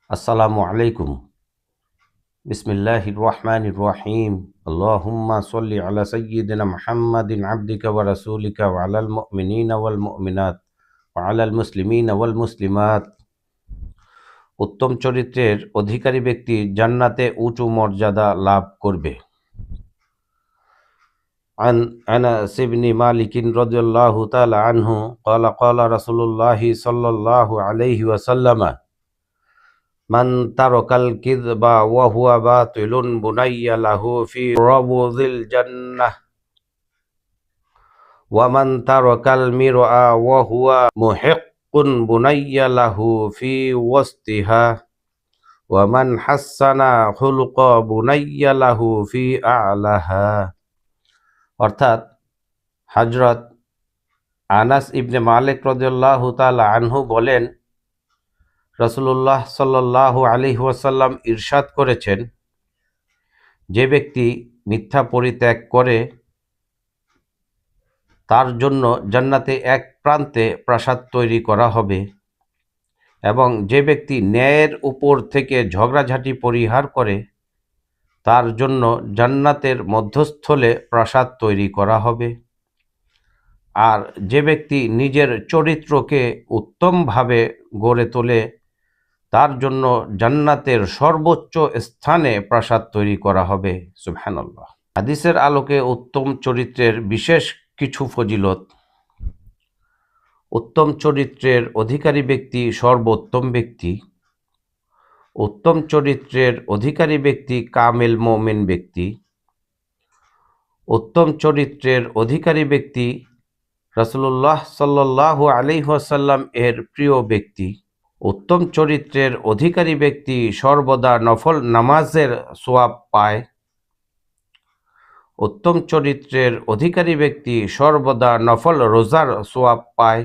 আসসালামু আলাইকুম। বিসমিল্লাহির রহমানির রহিম। আল্লাহুম্মা সাল্লি আলা সাইয়্যিদিনা মুহাম্মাদিন আবদিকা ওয়া রাসূলিকা ওয়া আলাল মুমিনিনা ওয়াল মুমিনাত ওয়া আলাল মুসলিমিনা ওয়াল মুসলিমাত। উত্তম চরিত্রের অধিকারী ব্যক্তি জান্নাতে উঁচু মর্যাদা লাভ করবে। عن أنس بن مالك رضي الله تعالى عنه قال قال رسول الله صلى الله عليه وسلم মান তারাকাল কিযবা ওয়া হুয়া বাতিলুন বুনাইয়া লাহু ফি রাবযিল জান্নাহ ওয়া মান তারাকাল মিরআ ওয়া হুয়া মুহিক্কুন বুনাইয়া লাহু ফি ওয়াসতিহা ওয়া মান হাসানা খুলুকা বুনাইয়া লাহু ফি আ'লাহা। অর্থাৎ হযরত আনাস ইবনে মালিক রাদিয়াল্লাহু তাআলা আনহু বলেন, রাসূলুল্লাহ সাল্লাল্লাহু আলাইহি ওয়াসাল্লাম ইরশাদ করেছেন, যে ব্যক্তি মিথ্যা পরিত্যাগ করে তার জন্য জান্নাতে এক প্রান্তে প্রাসাদ তৈরি করা হবে, এবং যে ব্যক্তি ন্যায়ের উপর থেকে ঝগড়াঝাটি পরিহার করে তার জন্য জান্নাতের মধ্যস্থলে প্রাসাদ তৈরি করা হবে। আর যে ব্যক্তি নিজের চরিত্রকে উত্তমভাবে গড়ে তোলে তার জন্য জান্নাতের সর্বোচ্চ স্থানে প্রাসাদ তৈরি করা হবে। সুবহানাল্লাহ। হাদিসের আলোকে উত্তম চরিত্রের বিশেষ কিছু ফজিলত। উত্তম চরিত্রের অধিকারী ব্যক্তি সর্বোত্তম ব্যক্তি। উত্তম চরিত্রের অধিকারী ব্যক্তি কামেল মুমিন ব্যক্তি। উত্তম চরিত্রের অধিকারী ব্যক্তি রাসূলুল্লাহ সাল্লাল্লাহু আলাইহি ওয়াসাল্লাম এর প্রিয় ব্যক্তি। উত্তম চরিত্রের অধিকারী ব্যক্তি সর্বদা নফল নামাজের সওয়াব পায়। উত্তম চরিত্রের অধিকারী ব্যক্তি সর্বদা নফল রোজার সওয়াব পায়।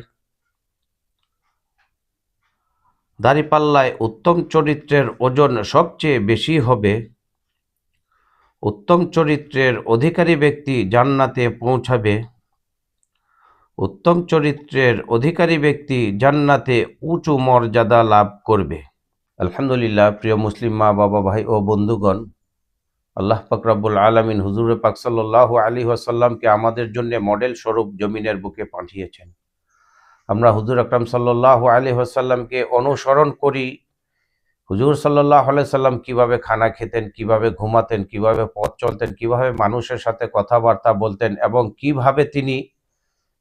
দাড়িপাল্লায় উত্তম চরিত্রের ওজন সবচেয়ে বেশি হবে। উত্তম চরিত্রের অধিকারী ব্যক্তি জান্নাতে পৌঁছাবে। উত্তম চরিত্রের অধিকারী ব্যক্তি জান্নাতে উঁচু মর্যাদা লাভ করবে। আলহামদুলিল্লাহ। প্রিয় মুসলিম মা বাবা ভাই ও বন্ধুগণ, আল্লাহ পাক রব্বুল আলামিন হুজুর পাক সাল্লাল্লাহু আলাইহি ওয়াসাল্লামকে আমাদের জন্য মডেল স্বরূপ জমিনের বুকে পাঠিয়েছেন। আমরা হুজুর আকরাম সাল্লাল্লাহু আলাইহি ওয়াসাল্লামকে অনুসরণ করি। হুজুর সাল্লাল্লাহু আলাইহি সাল্লাম কিভাবে খানা খেতেন, কিভাবে ঘুমাতেন, কিভাবে পথ চলতেন, কিভাবে মানুষের সাথে কথাবার্তা বলতেন এবং কিভাবে তিনি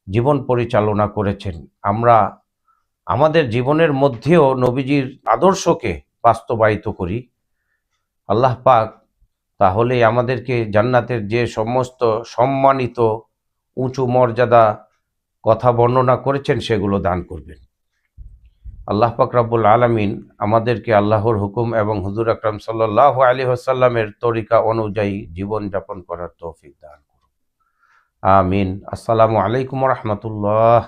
জীবন পরিচালনা করেছেন, আমরা আমাদের জীবনের মধ্যেও নবীজির আদর্শকে বাস্তবায়িত করি। আল্লাহ পাক তাহলে আমাদেরকে জান্নাতের যে সমস্ত সম্মানিত উঁচু মর্যাদা কথা বর্ণনা করেছেন সেগুলো দান করবেন। আল্লাহ পাক রব্বুল আলামিন আমাদেরকে আল্লাহর হুকুম এবং হুজুর আকরাম সাল্লাল্লাহু আলাইহি ওয়াসাল্লামের তরিকা অনুযায়ী জীবন যাপন করার তৌফিক দান করুন। আমিন। আসসালামু আলাইকুম ওয়া রাহমাতুল্লাহ।